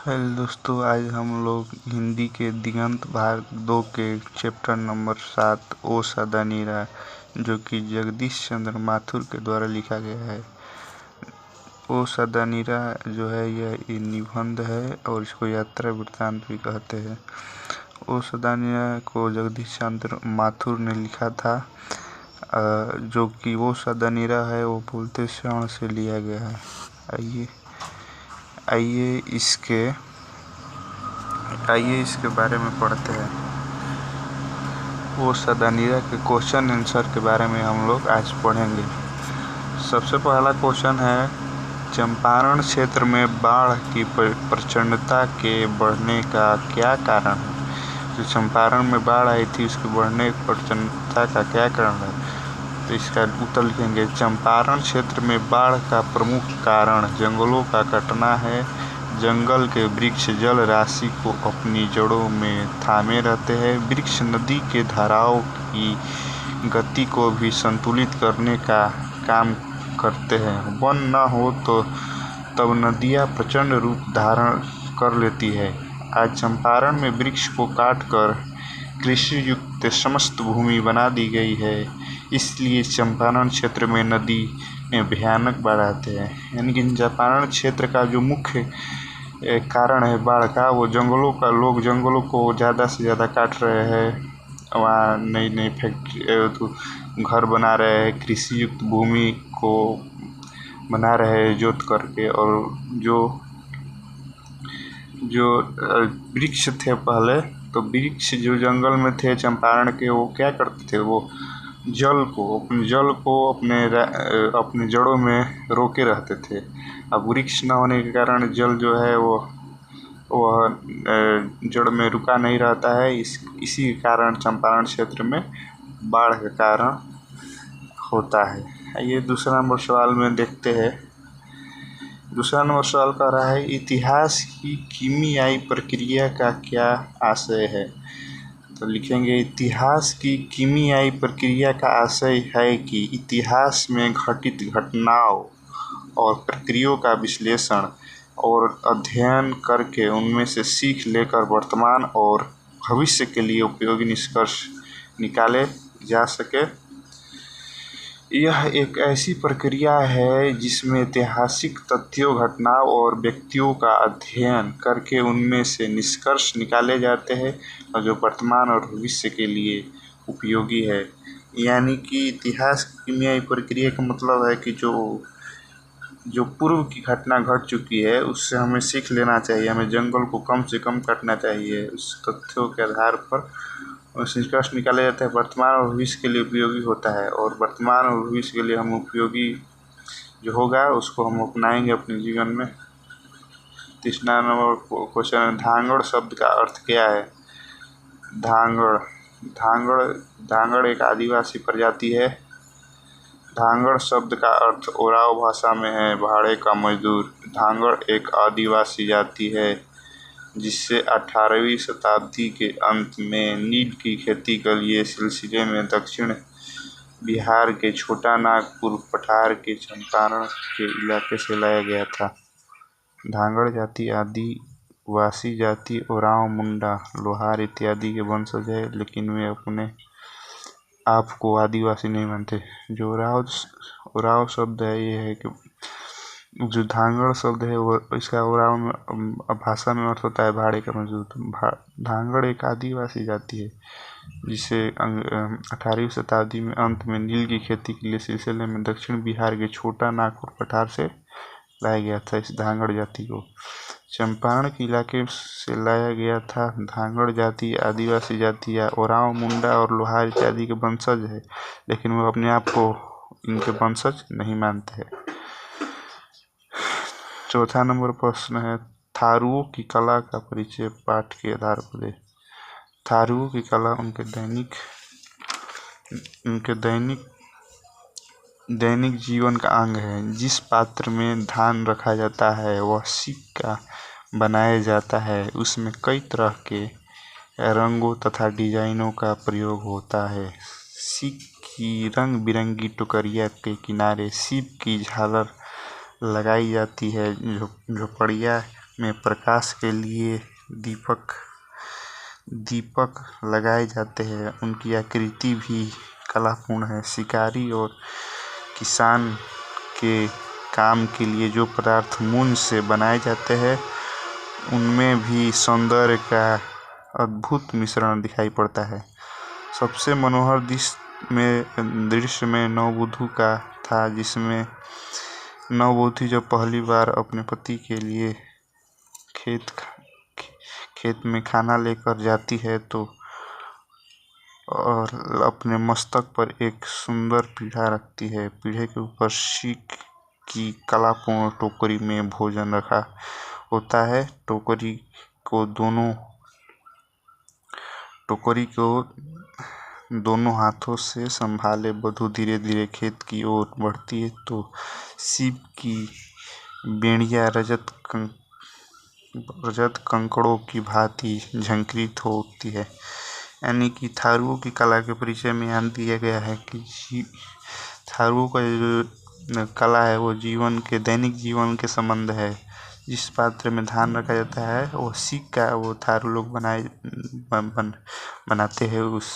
Hello दोस्तों, आज हम लोग हिंदी के दिगंत भाग 2 के चैप्टर नंबर 7 ओ सदा नीरा, जो कि जगदीश चंद्र माथुर के द्वारा लिखा गया है। ओ सदा नीरा जो है यह निबंध है और इसको यात्रा वृत्तांत भी कहते हैं। ओ सदा नीरा को जगदीश चंद्र माथुर ने लिखा था, जो कि वो सदा नीरा है वो बोलते क्षण से लिया गया है। आइए इसके बारे में पढ़ते हैं। वो सदा नीरा के क्वेश्चन आंसर के बारे में हम लोग आज पढ़ेंगे। सबसे पहला क्वेश्चन है, चंपारण क्षेत्र में बाढ़ की प्रचंडता के बढ़ने का क्या कारण है? जो चंपारण में बाढ़ आई थी उसके बढ़ने की प्रचंडता का क्या कारण है? तो इसका उत्तर लिखेंगे, चंपारण क्षेत्र में बाढ़ का प्रमुख कारण जंगलों का कटना है। जंगल के वृक्ष जल राशि को अपनी जड़ों में थामे रहते हैं। वृक्ष नदी के धाराओं की गति को भी संतुलित करने का काम करते हैं। वन न हो तो तब नदियाँ प्रचंड रूप धारण कर लेती है। आज चंपारण में वृक्ष को काटकर कृषि युक्त समस्त भूमि बना दी गई है। इसलिए चंपारण क्षेत्र में नदी में भयानक बाढ़ आते हैं। यानी कि चंपारण क्षेत्र का जो मुख्य कारण है बाढ़ का, वो लोग जंगलों को ज़्यादा से ज़्यादा काट रहे हैं। वहाँ नई नई फैक्ट्री घर बना रहे हैं, कृषि युक्त भूमि को बना रहे हैं जोत करके। और जो वृक्ष थे पहले, तो वृक्ष जो जंगल में थे चंपारण के, वो क्या करते थे, वो जल को अपने जड़ों में रोके रहते थे। अब वृक्ष न होने के कारण जल जो है वह जड़ में रुका नहीं रहता है। इसी के कारण चंपारण क्षेत्र में बाढ़ का कारण होता है। आइए दूसरा नंबर सवाल में देखते हैं। दूसरा नंबर सवाल कह रहा है, इतिहास की कीमियाई प्रक्रिया का क्या आशय है? तो लिखेंगे, इतिहास की कीमियाई प्रक्रिया का आशय है कि इतिहास में घटित घटनाओं और प्रक्रियाओं का विश्लेषण और अध्ययन करके उनमें से सीख लेकर वर्तमान और भविष्य के लिए उपयोगी निष्कर्ष निकाले जा सके। यह एक ऐसी प्रक्रिया है जिसमें ऐतिहासिक तथ्यों, घटनाओं और व्यक्तियों का अध्ययन करके उनमें से निष्कर्ष निकाले जाते हैं और जो वर्तमान और भविष्य के लिए उपयोगी है। यानी कि इतिहास की कीमियाई प्रक्रिया का मतलब है कि जो पूर्व की घटना घट चुकी है उससे हमें सीख लेना चाहिए। हमें जंगल को कम से कम काटना चाहिए। उस तथ्यों के आधार पर निष्कर्ष निकाले जाते हैं, वर्तमान और भविष्य के लिए उपयोगी होता है। और वर्तमान और भविष्य के लिए हम उपयोगी जो होगा उसको हम अपनाएंगे अपने जीवन में। तीसरा नंबर क्वेश्चन है, धांगड़ शब्द का अर्थ क्या है? धांगड़ एक आदिवासी प्रजाति है। धांगड़ शब्द का अर्थ ओराव भाषा में है भाड़े का मजदूर। धांगड़ एक आदिवासी जाति है जिससे 18वीं शताब्दी के अंत में नील की खेती के लिए सिलसिले में दक्षिण बिहार के छोटा नागपुर पठार के चंपारण के इलाके से लाया गया था। धांगड़ जाति आदिवासी जाति ओराव, मुंडा, लोहार इत्यादि के वंशज है, लेकिन वे अपने आप को आदिवासी नहीं मानते। जो ओराव शब्द है, ये है कि जो धांगड़ शब्द है वो इसका ओराव में भाषा में अर्थ होता है भाड़े का मजदूर। धांगड़ एक आदिवासी जाति है जिसे 18वीं शताब्दी में अंत में नील की खेती के लिए सिलसिले में दक्षिण बिहार के छोटा नागपुर पठार से लाया गया था। इस धांगड़ जाति को चंपारण के इलाके से लाया गया था। धांगड़ जाति आदिवासी जाति या ओराव, मुंडा और लोहार इत्यादि के वंशज है, लेकिन वो अपने आप को इनके वंशज नहीं मानते हैं। चौथा नंबर प्रश्न है, थारुओं की कला का परिचय पाठ के आधार पर दे। थारुओं की कला उनके दैनिक जीवन का अंग है। जिस पात्र में धान रखा जाता है वह सिक्का बनाया जाता है। उसमें कई तरह के रंगों तथा डिजाइनों का प्रयोग होता है। सिक्के की रंग बिरंगी टोकरिया के किनारे सीप की झालर लगाई जाती है। झोपड़ियाँ में प्रकाश के लिए दीपक लगाए जाते हैं। उनकी आकृति भी कलापूर्ण है। शिकारी और किसान के काम के लिए जो पदार्थ मून से बनाए जाते हैं उनमें भी सौंदर्य का अद्भुत मिश्रण दिखाई पड़ता है। सबसे मनोहर दृश्य में नववधू का था, जिसमें नववधू जब पहली बार अपने पति के लिए खेत में खाना लेकर जाती है तो और अपने मस्तक पर एक सुंदर पीढ़ा रखती है। पीढ़े के ऊपर सीक की कलापूर्ण टोकरी में भोजन रखा होता है। टोकरी को दोनों हाथों से संभाले वधू धीरे धीरे खेत की ओर बढ़ती है तो सीप की बेड़ियां रजत कंकड़ों की भांति झंकृत हो उठती है। यानी कि थारुओं की कला के परिचय में यहाँ दिया गया है कि थारुओं का जो कला है वो दैनिक जीवन के संबंध है। जिस पात्र में धान रखा जाता है वो सीक का वो थारू लोग बनाते हैं उस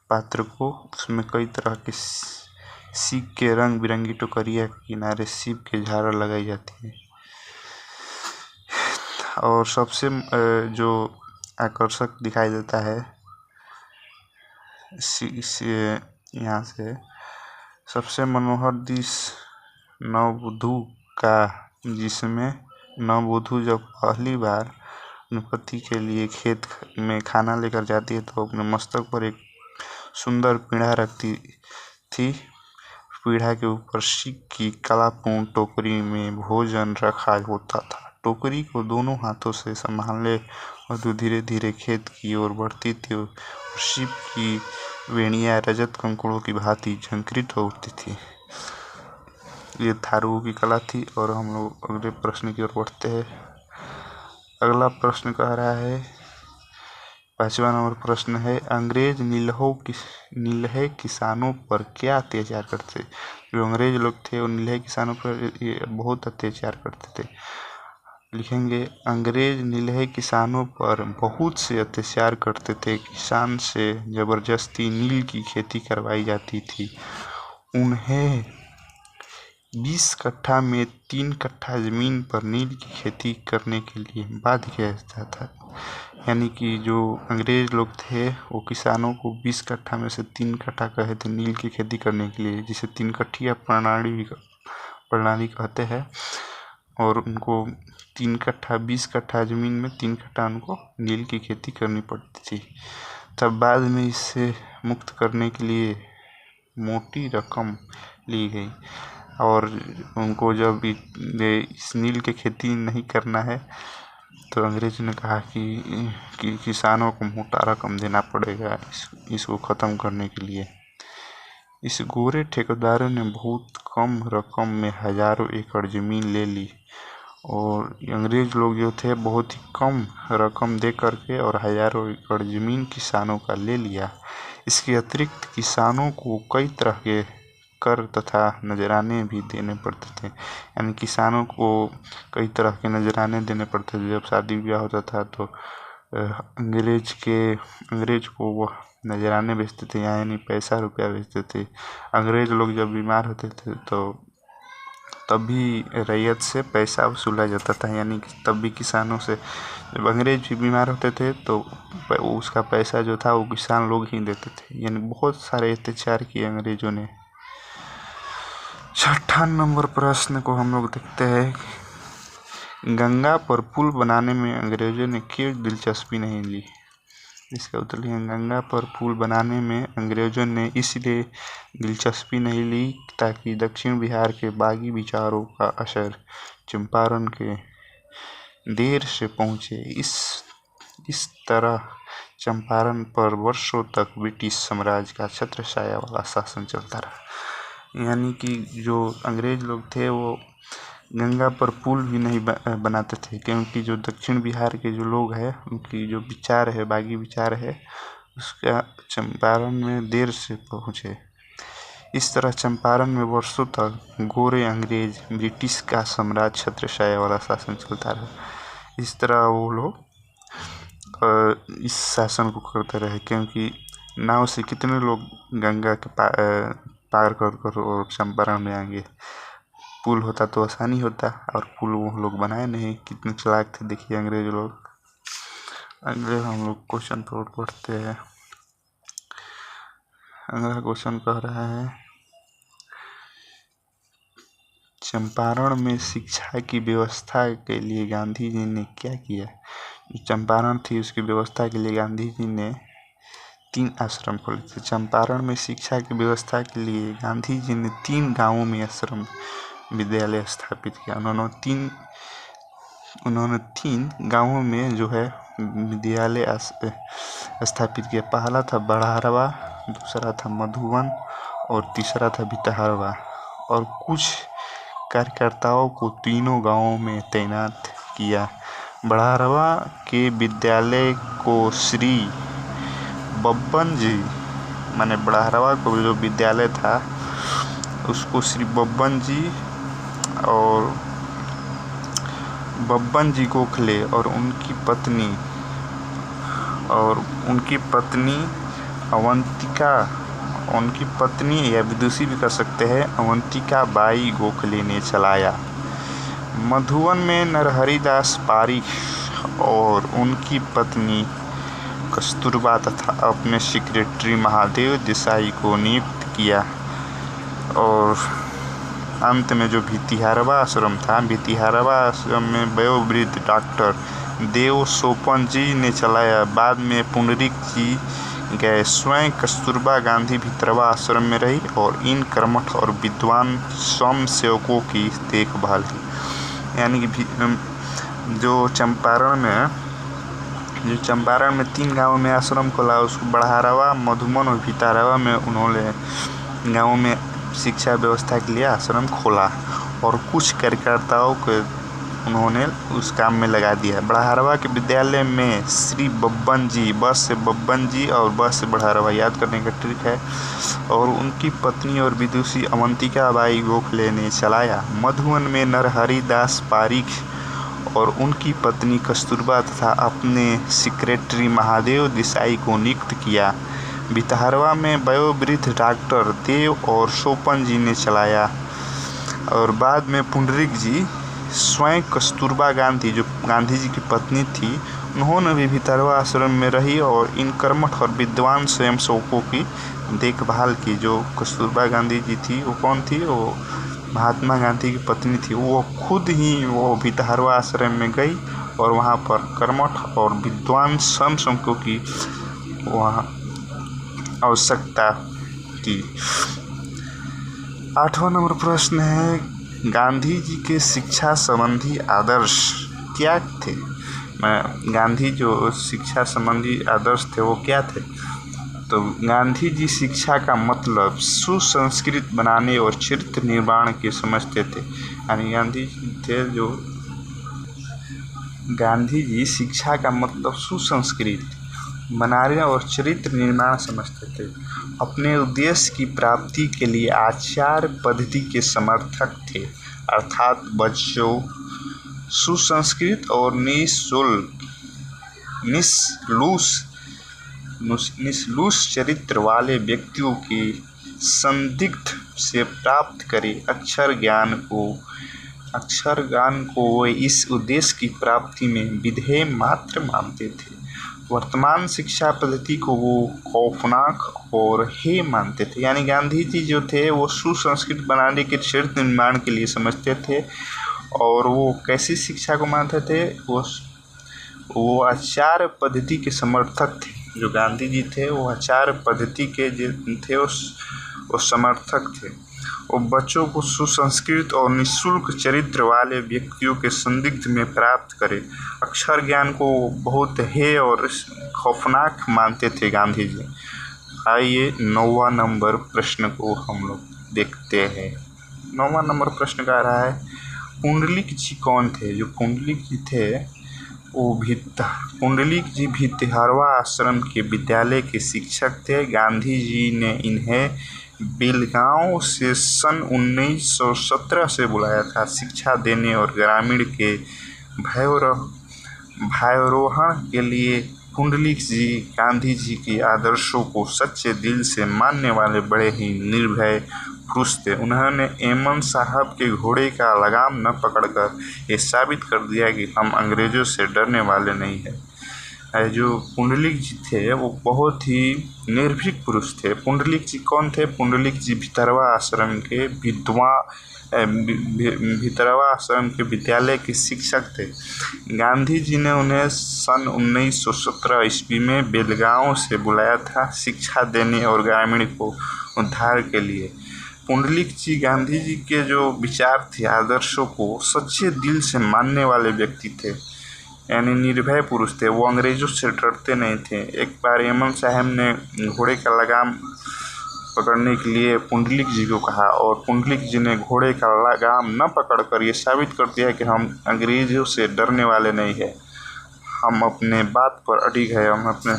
पात्र को। उसमें कई तरह के सीक के रंग बिरंगी टोकरिया के किनारे सीप के झालर लगाई जाती है। और सबसे जो आकर्षक दिखाई देता है यहाँ से सबसे मनोहर दृश्य नववधू का, जिसमें नववधू जब पहली बार अपने पति के लिए खेत में खाना लेकर जाती है तो अपने मस्तक पर एक सुंदर पीढ़ा रखती थी। पीढ़ा के ऊपर सीक की कलापूर्ण टोकरी में भोजन रखा होता था। टोकरी को दोनों हाथों से संभाले वधू धीरे धीरे खेत की ओर बढ़ती थी और सीप की वेणियां रजत कंकड़ों की भांति झंकृत हो उठती थी। ये थारुओं की कला थी। और हम लोग अगले प्रश्न की ओर बढ़ते हैं। अगला प्रश्न कह रहा है, 5वां नंबर प्रश्न है, अंग्रेज नीलहे किसानों पर क्या अत्याचार करते थे? जो अंग्रेज लोग थे वो नीलहे किसानों पर बहुत अत्याचार करते थे। लिखेंगे, अंग्रेज नीलहे किसानों पर बहुत से अत्याचार करते थे। किसान से जबरदस्ती नील की खेती करवाई जाती थी। उन्हें 20 कट्ठा में 3 कट्ठा जमीन पर नील की खेती करने के लिए बाध्य किया जाता था। यानी कि जो अंग्रेज लोग थे वो किसानों को 20 कट्ठा में से 3 कट्ठा कहे थे नील की खेती करने के लिए, जिसे 3 कट्ठिया प्रणाली कहते हैं। और उनको 3 कट्ठा 20 कट्ठा जमीन में 3 कट्ठा उनको नील की खेती करनी पड़ती थी। तब बाद में इससे मुक्त करने के लिए मोटी रकम ली गई और उनको जब इस नील की खेती नहीं करना है तो अंग्रेज ने कहा कि किसानों को मोटा रकम देना पड़ेगा इसको ख़त्म करने के लिए। इस गोरे ठेकेदारों ने बहुत कम रकम में हजारों एकड़ ज़मीन ले ली और अंग्रेज लोग जो थे बहुत ही कम रकम दे करके और हजारों एकड़ ज़मीन किसानों का ले लिया। इसके अतिरिक्त किसानों को कई तरह के कर तथा नजराने भी देने पड़ते थे। यानी किसानों को कई तरह के नजराने देने पड़ते थे। जब शादी ब्याह होता था तो अंग्रेज को वो नजराने बेचते थे, यानी पैसा रुपया बेचते थे। अंग्रेज लोग जब बीमार होते थे तो तभी रैयत से पैसा वसूला जाता था। यानी कि तब भी किसानों से जब अंग्रेज भी बीमार होते थे तो उसका पैसा जो था वो किसान लोग ही देते थे। यानी बहुत सारे अत्याचार किए अंग्रेजों ने। 6वां नंबर प्रश्न को हम लोग देखते हैं, गंगा पर पुल बनाने में अंग्रेजों ने क्यों दिलचस्पी नहीं ली? इसका उत्तर है, गंगा पर पुल बनाने में अंग्रेजों ने इसलिए दिलचस्पी नहीं ली ताकि दक्षिण बिहार के बागी विचारों का असर चंपारण के देर से पहुंचे। इस तरह चंपारण पर वर्षों तक ब्रिटिश साम्राज्य का छत्रछाया वाला शासन चलता रहा। यानी कि जो अंग्रेज लोग थे वो गंगा पर पुल भी नहीं बनाते थे, क्योंकि जो दक्षिण बिहार के जो लोग हैं उनकी जो विचार है, बागी विचार है, उसका चंपारण में देर से पहुँचे। इस तरह चंपारण में वर्षों तक गोरे अंग्रेज ब्रिटिश का साम्राज्य छत्रछाया वाला शासन चलता रहा। इस तरह वो लोग इस शासन को करते रहे, क्योंकि नाव से कितने लोग गंगा के पार कर और चंपारण में आएंगे। पुल होता तो आसानी होता, और पुल वो लोग बनाए नहीं। कितने चालाक थे देखिए अंग्रेज लोग। अगले हम लोग क्वेश्चन पढ़ते हैं। अगला क्वेश्चन कह रहा है, चंपारण में शिक्षा की व्यवस्था के लिए गांधी जी ने क्या किया। जो चंपारण थी उसकी व्यवस्था के लिए गांधी जी ने 3 आश्रम खोले थे। चंपारण में शिक्षा की व्यवस्था के लिए गांधी जी ने 3 गांवों में आश्रम विद्यालय स्थापित किया। उन्होंने 3 गांवों में जो है विद्यालय स्थापित किया। पहला था बड़हरवा, दूसरा था मधुबन और तीसरा था भितहरवा। और कुछ कार्यकर्ताओं को तीनों गांवों में तैनात किया। बड़हरवा के विद्यालय को श्री बब्बन जी, माने बड़हरवा को जो विद्यालय था उसको श्री बब्बन जी गोखले और उनकी पत्नी अवंतिका, उनकी पत्नी या विदुषी भी कर सकते हैं, अवंतिका बाई गोखले ने चलाया। मधुबन में नरहरिदास पारीख और उनकी पत्नी कस्तूरबा तथा अपने सेक्रेटरी महादेव देसाई को नियुक्त किया। और अंत में जो भितिहारवा आश्रम था, भितिहारवा आश्रम में वयोवृद्ध डॉक्टर देव सोपन जी ने चलाया। बाद में पुंडरीक जी गए। स्वयं कस्तूरबा गांधी भितरवा आश्रम में रही और इन कर्मठ और विद्वान स्वयं सेवकों की देखभाल की। यानी कि जो चंपारण में 3 गांवों में आश्रम खोला, उसको बड़हरवा, मधुबन और भितहरवा में उन्होंने गांवों में शिक्षा व्यवस्था के लिए आश्रम खोला और कुछ कार्यकर्ताओं को उन्होंने उस काम में लगा दिया। बड़हरवा के विद्यालय में श्री बब्बन जी, बस से बब्बन जी और बस से बड़हरवा याद करने का ट्रिक है, और उनकी पत्नी और विदुषी अवंतिका बाई गोखले ने चलाया। मधुबन में नरहरिदास पारीख और उनकी पत्नी कस्तूरबा तथा अपने सेक्रेटरी महादेव देसाई को नियुक्त किया। भितहरवा में वयोवृद्ध डॉक्टर देव और सोपन जी ने चलाया। और बाद में पुंडरीक जी, स्वयं कस्तूरबा गांधी जो गांधी जी की पत्नी थी, उन्होंने भी भितहरवा आश्रम में रही और इन कर्मठ और विद्वान स्वयंसेवकों की देखभाल की। जो कस्तूरबा गांधी जी थी वो कौन थी, वो महात्मा गांधी की पत्नी थी। वो खुद ही वो भितहरवा आश्रम में गई और वहाँ पर कर्मठ और विद्वान स्वयंसेवकों की वहाँ आवश्यकता की। 8वां नंबर प्रश्न है, गांधी जी के शिक्षा संबंधी आदर्श क्या थे। गांधी जो शिक्षा संबंधी आदर्श थे वो क्या थे। तो गांधी जी शिक्षा का मतलब सुसंस्कृत बनाने और चरित्र निर्माण के समझते थे। यानी गांधी जी शिक्षा का मतलब सुसंस्कृत बनाने और चरित्र निर्माण समझते थे। अपने उद्देश्य की प्राप्ति के लिए आचार पद्धति के समर्थक थे, अर्थात बच्चों सुसंस्कृत और निष्लूस चरित्र वाले व्यक्तियों के संदिग्ध से प्राप्त करे अक्षर ज्ञान को वे इस उद्देश्य की प्राप्ति में विधेय मात्र मानते थे। वर्तमान शिक्षा पद्धति को वो खौफनाक और हे मानते थे। यानी गांधी जी जो थे वो सुसंस्कृत बनाने के चरित्र निर्माण के लिए समझते थे। और वो कैसी शिक्षा को मानते थे, वो आचार पद्धति के समर्थक थे। जो गांधी जी थे वो आचार पद्धति के थे, वो समर्थक थे। वो बच्चों को सुसंस्कृत और निःशुल्क चरित्र वाले व्यक्तियों के संदिग्ध में प्राप्त करे अक्षर ज्ञान को बहुत हेय और खौफनाक मानते थे गांधी जी। आइए 9वां नंबर प्रश्न को हम लोग देखते हैं। 9वां नंबर प्रश्न का रहा है, पुंडलीक जी कौन थे। जो पुंडलीक जी थे वो पुंडलीक जी भितहरवा आश्रम के विद्यालय के शिक्षक थे। गांधी जी ने इन्हें बेलगांव से सन 1917 से बुलाया था शिक्षा देने और ग्रामीण के भयावरोहण के लिए। पुंडलिक जी गांधी जी के आदर्शों को सच्चे दिल से मानने वाले बड़े ही निर्भय पुरुष थे। उन्होंने एमन साहब के घोड़े का लगाम न पकड़कर ये साबित कर दिया कि हम अंग्रेजों से डरने वाले नहीं हैं। जो पुंडलिक जी थे वो बहुत ही निर्भीक पुरुष थे। पुंडलिक जी कौन थे? पुंडलिक जी भितरवा आश्रम के भितरवा आश्रम के विद्यालय के शिक्षक थे। गांधी जी ने उन्हें सन 1917 ईस्वी में बेलगांव से बुलाया था शिक्षा देने और ग्रामीण को उद्धार के लिए। पुंडलिक जी गांधी जी के जो विचार थे, आदर्शों को सच्चे दिल से मानने वाले व्यक्ति थे, यानी निर्भय पुरुष थे। वो अंग्रेजों से डरते नहीं थे। एक बार एमन साहब ने घोड़े का लगाम पकड़ने के लिए पुंडलिक जी को कहा और पुंडलिक जी ने घोड़े का लगाम न पकड़कर ये साबित कर दिया कि हम अंग्रेजों से डरने वाले नहीं है, हम अपने बात पर अडिग है, हम अपने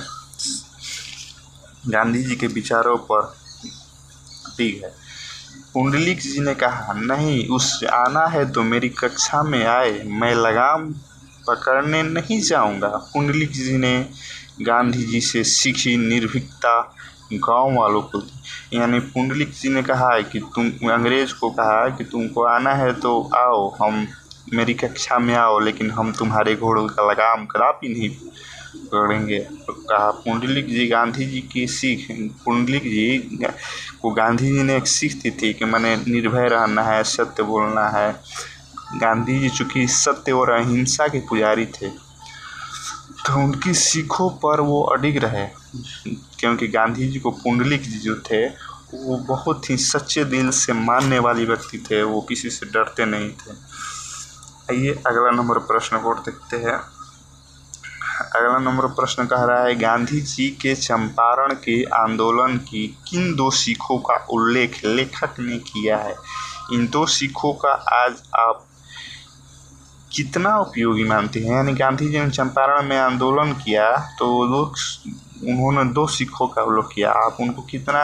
गांधी जी के विचारों पर अडिग है। पुंडलिक जी ने कहा, नहीं, उससे आना है तो मेरी कक्षा में आए, मैं लगाम पकड़ने नहीं जाऊंगा। पुंडलिक जी ने गांधी जी से सीखी निर्भीकता गांव वालों को दी। यानी पुंडलिक जी ने कहा है कि तुम अंग्रेज को कहा कि तुमको आना है तो आओ, हम मेरी कक्षा में आओ, लेकिन हम तुम्हारे घोड़ों का लगाम कदापि नहीं पकड़ेंगे। कहा पुंडलिक जी गांधी जी की सीख। पुंडलिक जी को गांधी जी ने एक सीख दी थी कि मैंने निर्भय रहना है, सत्य बोलना है। गांधी जी चूँकि सत्य और अहिंसा के पुजारी थे तो उनकी सीखों पर वो अडिग रहे, क्योंकि गांधी जी को पुंडलिक जी जो थे वो बहुत ही सच्चे दिल से मानने वाले व्यक्ति थे, वो किसी से डरते नहीं थे। आइए अगला नंबर प्रश्न को देखते हैं। अगला नंबर प्रश्न कह रहा है, गांधी जी के चंपारण के आंदोलन की किन दो सीखों का उल्लेख लेखक ने किया है? इन दो सीखों का आज आप कितना उपयोगी मानते हैं? यानी गांधी जी ने चंपारण में आंदोलन किया तो उन्होंने दो सीखों का उल्लेख किया, आप उनको कितना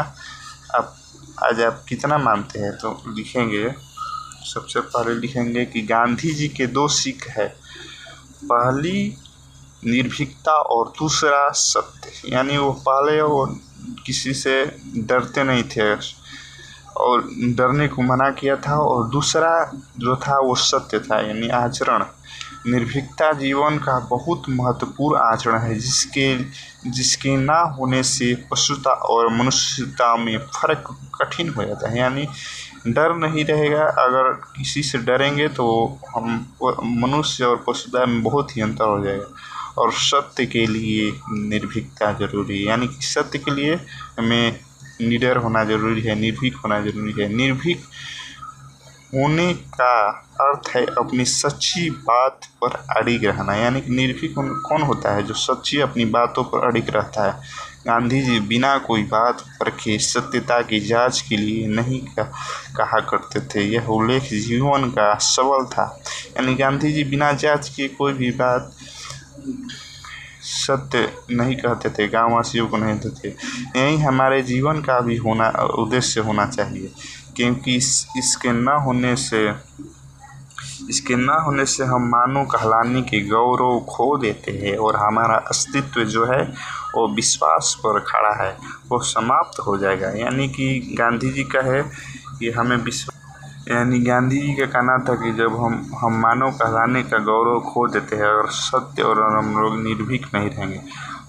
आज आप कितना मानते हैं? तो लिखेंगे, सबसे पहले लिखेंगे कि गांधी जी के दो सीख है, पहली निर्भीकता और दूसरा सत्य। यानी वो पहले और किसी से डरते नहीं थे और डरने को मना किया था, और दूसरा जो था वो सत्य था, यानी आचरण। निर्भीकता जीवन का बहुत महत्वपूर्ण आचरण है जिसके ना होने से पशुता और मनुष्यता में फर्क कठिन हो जाता है। यानी डर नहीं रहेगा, अगर किसी से डरेंगे तो हम मनुष्य और पशुता में बहुत ही अंतर हो जाएगा। और सत्य के लिए निर्भीकता जरूरी है, यानी कि सत्य के लिए हमें निडर होना जरूरी है, निर्भीक होना जरूरी है। निर्भीक होने का अर्थ है अपनी सच्ची बात पर अडिग रहना। यानी कि निर्भीक कौन होता है? जो सच्ची अपनी बातों पर अडिग रहता है। गांधी जी बिना कोई बात परखे सत्यता की जांच के लिए नहीं कहा करते थे, यह उल्लेख जीवन का सबल था। यानी गांधी जी बिना जांच के कोई भी बात सत्य नहीं कहते थे, गाँववासियों को नहीं देते। यही हमारे जीवन का भी उद्देश्य होना चाहिए, क्योंकि इसके न होने से हम मानव कहलाने के गौरव खो देते हैं और हमारा अस्तित्व जो है वो विश्वास पर खड़ा है वो समाप्त हो जाएगा। यानी कि गांधी जी का है कि हमें यानी गांधी जी का कहना था कि जब हम मानव कहलाने का गौरव खो देते हैं और सत्य और हम लोग निर्भीक नहीं रहेंगे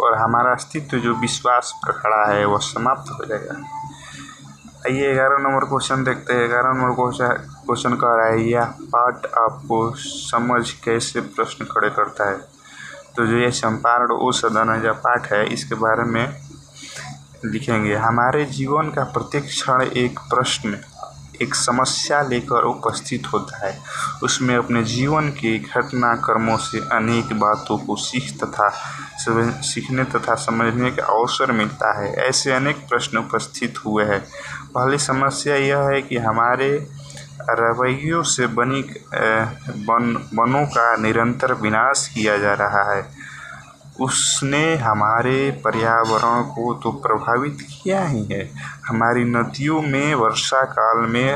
और हमारा अस्तित्व जो विश्वास पर खड़ा है वह समाप्त हो जाएगा। आइए 11 नंबर क्वेश्चन देखते हैं। 11 नंबर क्वेश्चन कह रहा है, यह पाठ आपको समझ कैसे प्रश्न खड़े करता है? तो जो ये चंपारण ओ सदन जो पाठ है इसके बारे में लिखेंगे। हमारे जीवन का प्रत्येक क्षण एक प्रश्न, एक समस्या लेकर उपस्थित होता है। उसमें अपने जीवन के घटनाक्रमों से अनेक बातों को सीखने तथा समझने का अवसर मिलता है। ऐसे अनेक प्रश्न उपस्थित हुए हैं। पहली समस्या यह है कि हमारे रवैयों से वनों का निरंतर विनाश किया जा रहा है। उसने हमारे पर्यावरण को तो प्रभावित किया ही है। हमारी नदियों में वर्षा काल में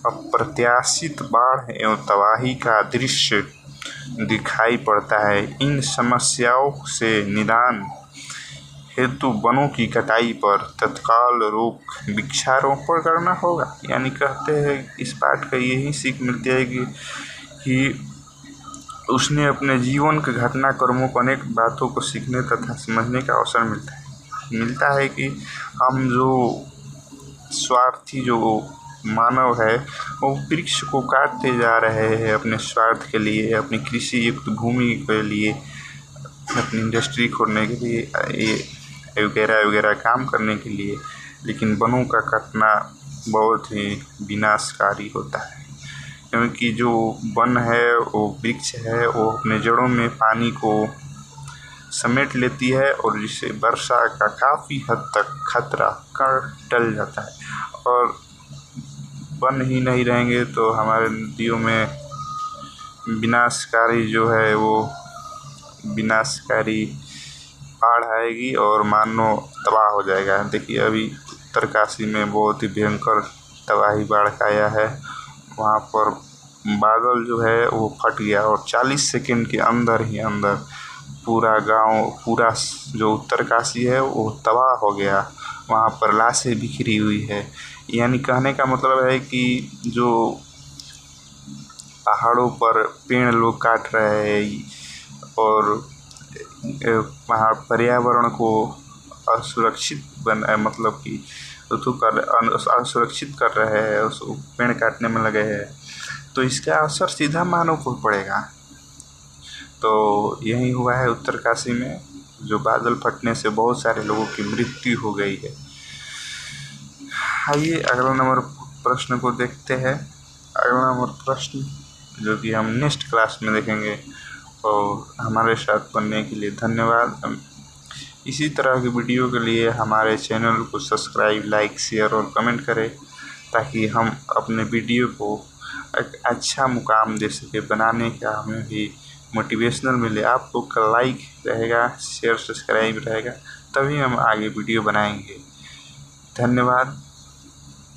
अप्रत्याशित बाढ़ एवं तबाही का दृश्य दिखाई पड़ता है। इन समस्याओं से निदान हेतु वनों की कटाई पर तत्काल रोक, वृक्षारोपण करना होगा। यानी कहते हैं इस पाठ का यही सीख मिलती है कि उसने अपने जीवन के घटनाक्रमों को अनेक बातों को सीखने तथा समझने का अवसर मिलता है कि हम जो स्वार्थी जो मानव है वो वृक्ष को काटते जा रहे हैं अपने स्वार्थ के लिए, अपनी कृषि युक्त भूमि के लिए, अपनी इंडस्ट्री खोलने के लिए, ये वगैरह वगैरह काम करने के लिए। लेकिन वनों का कटना बहुत ही विनाशकारी होता है, क्योंकि जो वन है वो वृक्ष है, वो अपने जड़ों में पानी को समेट लेती है और जिससे वर्षा का काफ़ी हद तक खतरा टल जाता है। और वन ही नहीं रहेंगे तो हमारे नदियों में विनाशकारी जो है वो विनाशकारी बाढ़ आएगी और मानव तबाह हो जाएगा। देखिए अभी उत्तरकाशी में बहुत ही भयंकर तबाही बाढ़ का आया है। वहाँ पर बादल जो है वो फट गया और 40 सेकंड के अंदर ही अंदर पूरा गांव, पूरा जो उत्तरकाशी है वो तबाह हो गया। वहाँ पर लाशें बिखरी हुई है। यानी कहने का मतलब है कि जो पहाड़ों पर पेड़ लोग काट रहे हैं और वहाँ पर्यावरण को असुरक्षित मतलब कि असुरक्षित कर रहे हैं, उस पेड़ काटने में लगे हैं, तो इसका असर सीधा मानव पर पड़ेगा। तो यही हुआ है उत्तरकाशी में, जो बादल फटने से बहुत सारे लोगों की मृत्यु हो गई है। आइए अगला नंबर प्रश्न को देखते हैं। अगला नंबर प्रश्न जो कि हम नेक्स्ट क्लास में देखेंगे। और हमारे साथ बनने के लिए धन्यवाद। इसी तरह की वीडियो के लिए हमारे चैनल को सब्सक्राइब, लाइक, शेयर और कमेंट करें, ताकि हम अपने वीडियो को एक अच्छा मुकाम दे सके बनाने का, हमें भी मोटिवेशनल मिले। आप लोग का लाइक रहेगा, शेयर, सब्सक्राइब रहेगा, तभी हम आगे वीडियो बनाएंगे। धन्यवाद।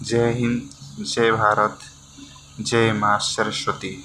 जय हिंद, जय भारत, जय माँ सरस्वती।